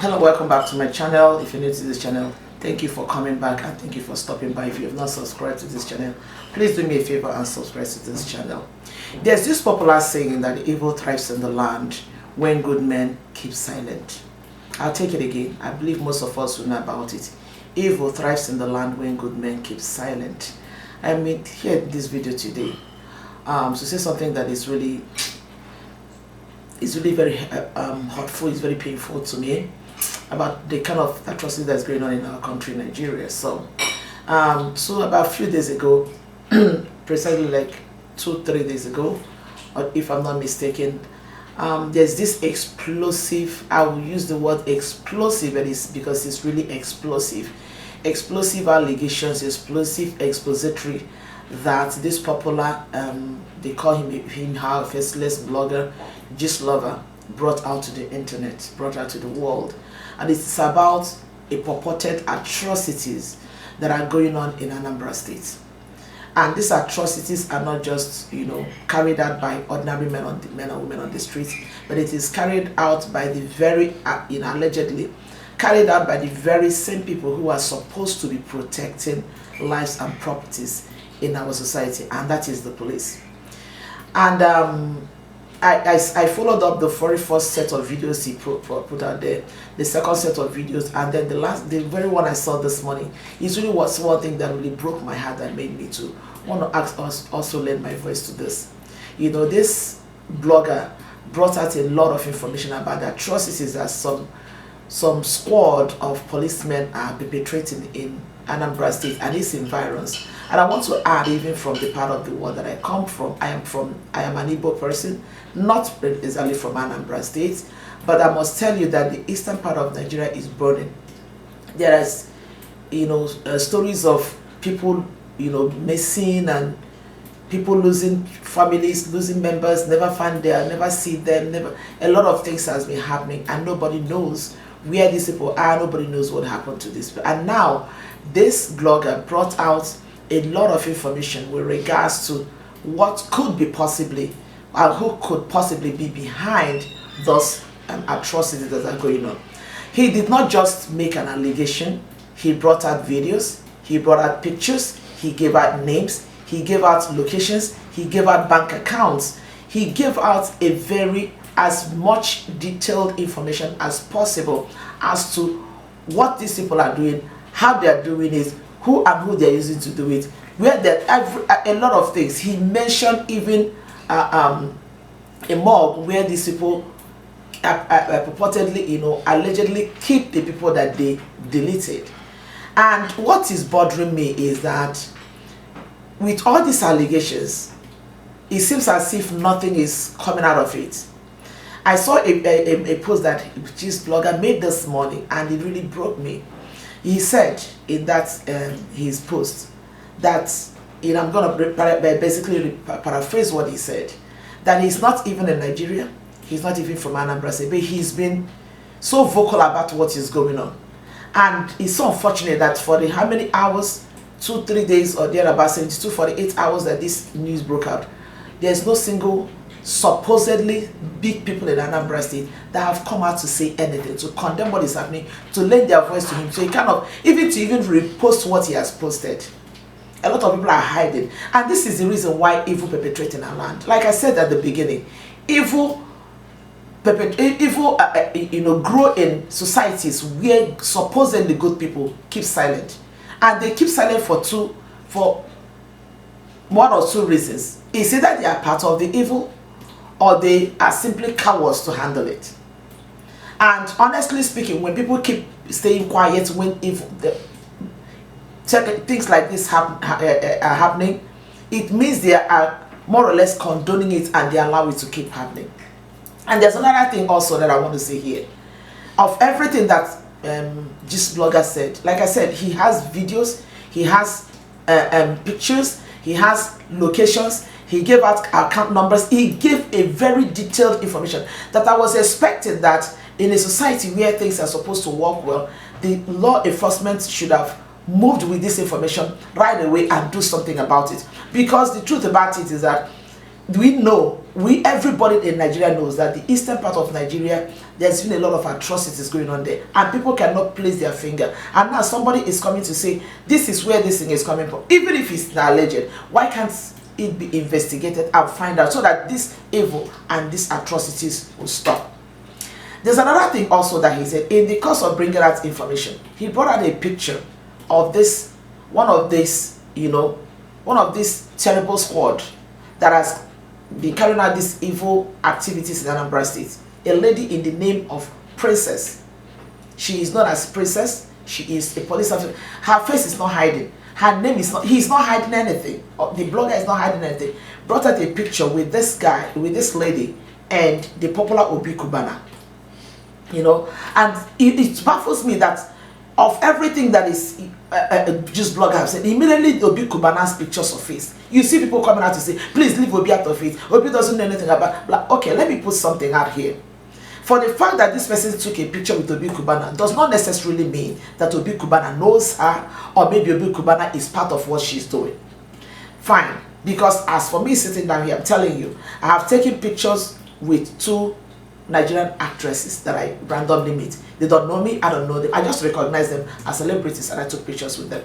Hello, welcome back to my channel. If you're new to this channel, thank you for coming back and thank you for stopping by. If you have not subscribed to this channel, please do me a favor and subscribe to this channel. There's this popular saying that evil thrives in the land when good men keep silent. I'll take it again. I believe most of us will know about it. Evil thrives in the land when good men keep silent. I made here this video today to say something that is really very hurtful, it's very painful to me about the kind of atrocity that's going on in our country, Nigeria. So about a few days ago, precisely like 2-3 days ago, or if I'm not mistaken, there's this explosive, I will use the word explosive, but it's because it's really explosive allegations, explosive expository that this popular, they call him her faceless blogger, gist lover, brought out to the internet, brought out to the world. And it's about a purported atrocities that are going on in Anambra State. And these atrocities are not just, carried out by ordinary men and women on the streets, but it is carried out by the very, allegedly, carried out by the very same people who are supposed to be protecting lives and properties in our society, and that is the police. And I followed up the very first set of videos he put out there, the second set of videos, and then the very one I saw this morning. It really was one thing that really broke my heart and made me to want to ask us also lend my voice to this. This blogger brought out a lot of information about the atrocities that some squad of policemen are perpetrating in Anambra State and its environs. And I want to add, even from the part of the world that I come from, I am an Igbo person, not exactly from Anambra State, but I must tell you that the eastern part of Nigeria is burning. There is, stories of people, missing and people losing families, losing members, never find them, never see them, a lot of things has been happening and nobody knows where these people are, nobody knows what happened to this. And now, this blogger brought out a lot of information with regards to what could be possibly, or who could possibly be behind those atrocities that are going on. He did not just make an allegation, he brought out videos, he brought out pictures, he gave out names, he gave out locations, he gave out bank accounts, he gave out as much detailed information as possible as to what these people are doing, how they are doing it, who they're using to do it, where a lot of things. He mentioned even a mob where these people purportedly, allegedly keep the people that they deleted. And what is bothering me is that with all these allegations, it seems as if nothing is coming out of it. I saw a post that this blogger made this morning and it really broke me. He said in that his post that, I'm going to basically paraphrase what he said, that he's not even in Nigeria, he's not even from Anambra State, but he's been so vocal about what is going on. And it's so unfortunate that for the how many hours, 2-3 days or thereabout, 48 hours that this news broke out, there's no single supposedly big people in Anambra State that have come out to say anything, to condemn what is happening, to lend their voice to him, so he kind of even repost what he has posted. A lot of people are hiding, and this is the reason why evil perpetrates in our land. Like I said at the beginning, evil grow in societies where supposedly good people keep silent, and they keep silent for one or two reasons. It's either they are part of the evil, or they are simply cowards to handle it. And honestly speaking, when people keep staying quiet when things like this are happening, it means they are more or less condoning it and they allow it to keep happening. And there's another thing also that I want to say here. Of everything that this blogger said, like I said, he has videos, he has pictures, he has locations, he gave out account numbers, he gave a very detailed information that I was expecting that in a society where things are supposed to work well, the law enforcement should have moved with this information right away and do something about it. Because the truth about it is that everybody in Nigeria knows that the eastern part of Nigeria, there's been a lot of atrocities going on there, and people cannot place their finger. And now somebody is coming to say this is where this thing is coming from, even if it's not alleged. Why can't it be investigated and find out so that this evil and these atrocities will stop? There's another thing also that he said in the course of bringing out information. He brought out a picture of one of this terrible squad that has been carrying out these evil activities in Anambra State. A lady in the name of Princess. She is known as Princess. She is a police officer. Her face is not hiding. Her name is not. He's not hiding anything. The blogger is not hiding anything. Brought out a picture with this guy, with this lady, and the popular Obi Kubana. And it baffles me that of everything that is just blogger have said, immediately Obi Kubana's picture surface. You see people coming out to say, please leave Obi out of it. Obi doesn't know anything about blah. Okay, let me put something out here. For the fact that this person took a picture with Obi Kubana does not necessarily mean that Obi Kubana knows her, or maybe Obi Kubana is part of what she's doing. Fine. Because as for me sitting down here, I'm telling you, I have taken pictures with 2 Nigerian actresses that I randomly meet. They don't know me, I don't know them. I just recognize them as celebrities and I took pictures with them.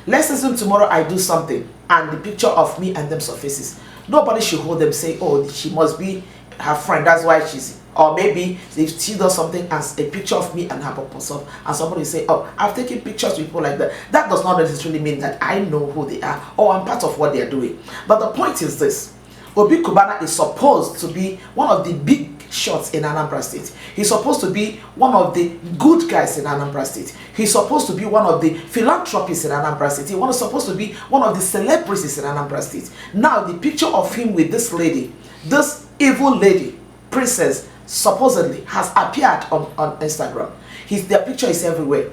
Let's assume tomorrow I do something and the picture of me and them surfaces. Nobody should hold them, say, oh, she must be her friend, that's why she's, or maybe if she does something as a picture of me and her purpose of, and somebody say, oh, I've taken pictures with people like that. That does not necessarily mean that I know who they are or I'm part of what they are doing. But the point is this: Obi Kubana is supposed to be one of the big shots in Anambra State. He's supposed to be one of the good guys in Anambra State. He's supposed to be one of the philanthropists in Anambra State. He's supposed to be one of the celebrities in Anambra State. Now, the picture of him with this lady, this evil lady, Princess, supposedly has appeared on Instagram. Their picture is everywhere.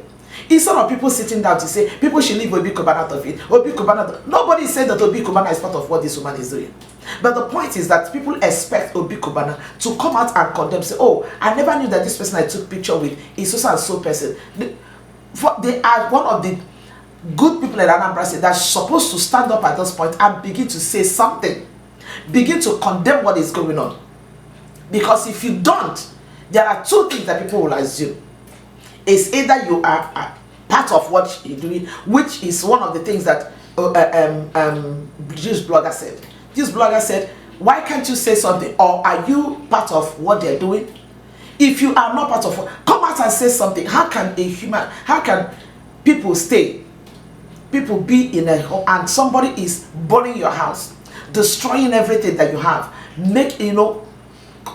Instead of people sitting down to say people should leave Obi Kubana out of it, Obi Kubana, nobody said that Obi Kubana is part of what this woman is doing. But the point is that people expect Obi Kubana to come out and condemn, say, oh, I never knew that this person I took picture with is so and so person. They are one of the good people in Anambra State that's supposed to stand up at this point and begin to say something, begin to condemn what is going on. Because if you don't, there are 2 things that people will assume. It's either you are part of what you're doing, which is one of the things that this blogger said. This blogger said, why can't you say something? Or are you part of what they're doing? If you are not part of what, come out and say something. How can people be in a home and somebody is burning your house, destroying everything that you have,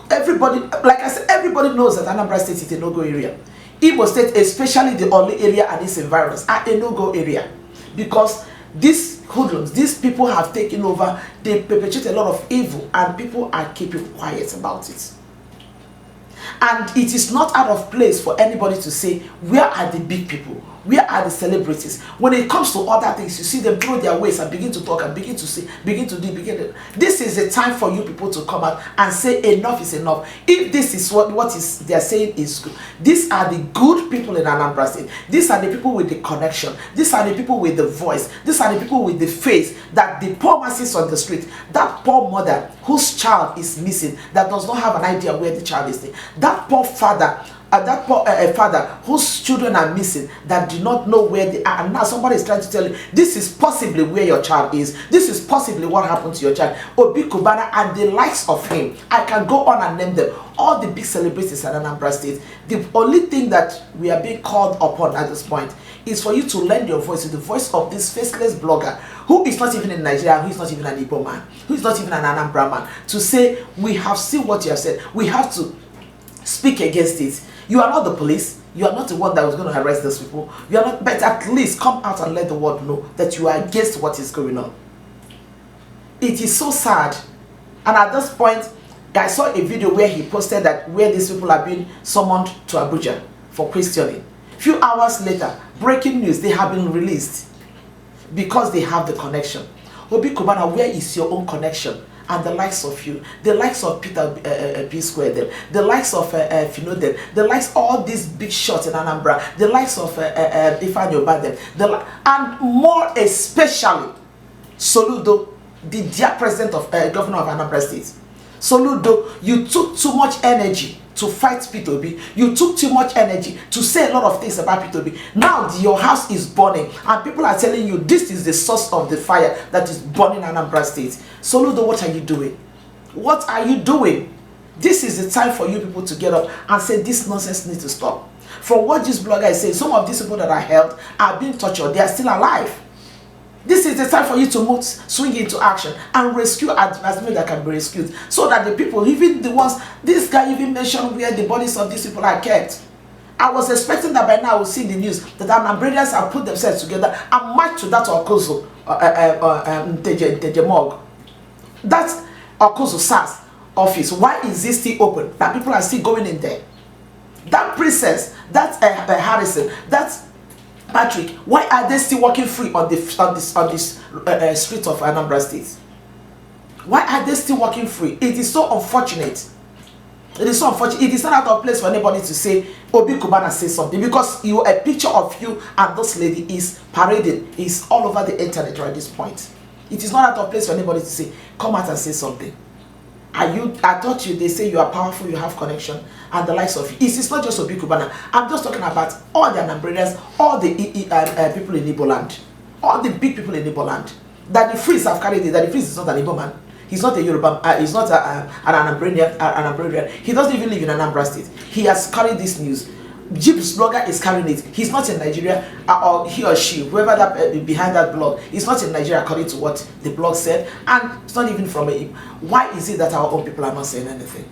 everybody, like I said, everybody knows that Anambra State is a no-go area. Igbo State, especially the only area and its environs, are a no-go area. Because these hoodlums, these people have taken over, they perpetrate a lot of evil, and people are keeping quiet about it. And it is not out of place for anybody to say, where are the big people? Where are the celebrities? When it comes to other things, you see them throw their ways and begin to talk and begin to say, begin to do. This is the time for you people to come out and say enough is enough. If this is what they're saying is good. These are the good people in Anambra State. These are the people with the connection. These are the people with the voice. These are the people with the face that the poor masses on the street, that poor mother whose child is missing, that does not have an idea where the child is there. That poor father, that poor father whose children are missing, that do not know where they are, and now somebody is trying to tell you this is possibly where your child is, this is possibly what happened to your child. Obi Kubana and the likes of him, I can go on and name them, all the big celebrities in Anambra State. The only thing that we are being called upon at this point is for you to lend your voice to the voice of this faceless blogger who is not even in Nigeria, who is not even an Igbo man, who is not even an Anambra man, to say, we have seen what you have said, we have to speak against it. You are not the police. You are not the one that was going to arrest those people. You are not, but at least come out and let the world know that you are against what is going on. It is so sad. And at this point, I saw a video where he posted that where these people are being summoned to Abuja for questioning. Few hours later, breaking news, they have been released because they have the connection. Obi Kubana, where is your own connection? And the likes of you, the likes of Peter P. Square them, the likes of Fino them, the likes of all these big shots in Anambra, the likes of Ifeanyi Oba them, and more especially Soludo the dear president of governor of Anambra State. Soludo, you took too much energy to fight P2B. You took too much energy to say a lot of things about P2B. Now your house is burning and people are telling you this is the source of the fire that is burning Anambra State. Soludo, what are you doing? What are you doing? This is the time for you people to get up and say this nonsense needs to stop. From what this blogger is saying, some of these people that are held are being tortured. They are still alive. This is the time for you to move, swing into action and rescue as many that can be rescued, so that the people, even the ones, this guy even mentioned where the bodies of these people are kept. I was expecting that by now we'll see the news that Anambradians have put themselves together and marched to that Okozo Tejemog. That's Okozo SARs office. Why is this still open? That people are still going in there. That princess, that Harrison, that Patrick, why are they still walking free on this street of Anambra State? Why are they still walking free? It is so unfortunate. It is so unfortunate. It is not out of place for anybody to say Obi Kubana say something, because a picture of you and this lady is paraded, is all over the internet right at this point. It is not out of place for anybody to say, come out and say something. I thought they say you are powerful, you have connection, and the likes of you. It's not just Obi Kubana. I'm just talking about all the Anambradians, all the people in Igbo land, all the big people in Igbo land. That the Freeze have carried it. That the Freeze is not an Igbo man. He's not a Yoruba. He's not an Anambradian. He doesn't even live in Anambra State. He has carried this news. Jeep's blogger is carrying it. He's not in Nigeria, or he or she, whoever that behind that blog, is not in Nigeria according to what the blog said, and it's not even from a. Why is it that our own people are not saying anything?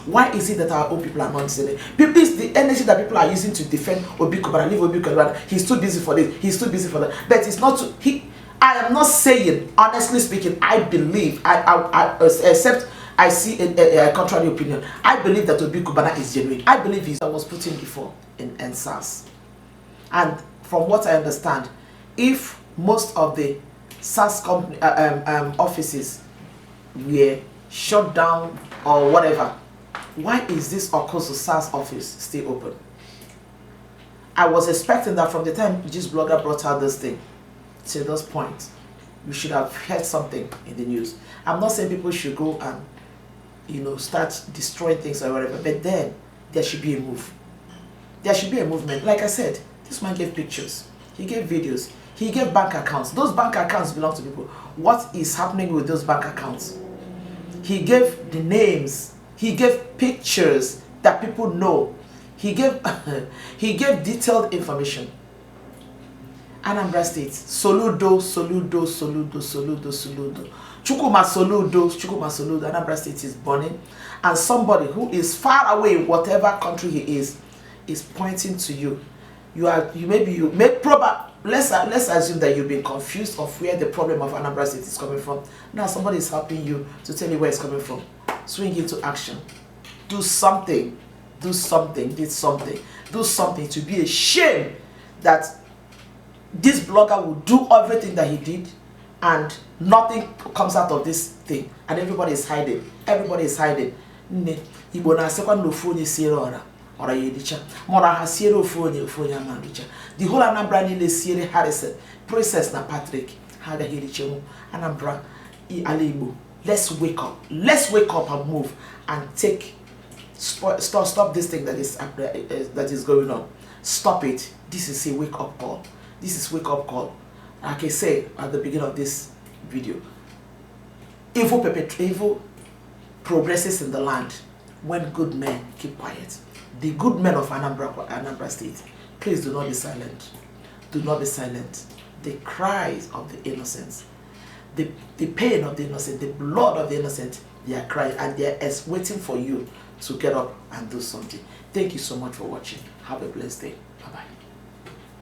Why is it that our own people are not saying it? People, it's the energy that people are using to defend Obi Kubana, leave Obi Kubana. He's too busy for this. He's too busy for that. But it's not. I am not saying, honestly speaking, I believe. Except I see a contrary opinion. I believe that Obi Kubana is genuine. I believe he was put in before in SARS. And from what I understand, if most of the SARS company, offices were shut down or whatever, why is this Okozo SARS office still open? I was expecting that from the time this blogger brought out this thing to this point, we should have heard something in the news. I'm not saying people should go and start destroying things or whatever, but then there should be a move. There should be a movement. Like I said, this man gave pictures, he gave videos, he gave bank accounts. Those bank accounts belong to people. What is happening with those bank accounts? He gave the names, he gave pictures that people know. He gave he gave detailed information. Anambra State, Soludo, Soludo, Soludo, Soludo, Soludo. Chukuma Soludo, Anambra State is burning, and somebody who is far away, whatever country he is pointing to you. Let's assume that you've been confused of where the problem of Anambra State is coming from. Now somebody is helping you to tell you where it's coming from. Swing into action. Do something. Do something. Did something. Do something. To be a shame that this blogger will do everything that he did and nothing comes out of this thing, and everybody is hiding. Everybody is hiding. The whole Anambra nile siere Harrison, Princess na Patrick, Anambra, Alibo. Let's wake up. Let's wake up and move and stop this thing that is going on. Stop it. This is a wake up call. This is wake up call. Like I say at the beginning of this video, evil progresses in the land when good men keep quiet. The good men of Anambra State, please do not be silent. Do not be silent. The cries of the innocents, the pain of the innocent, the blood of the innocent, they are crying and they are waiting for you to get up and do something. Thank you so much for watching. Have a blessed day. Bye-bye.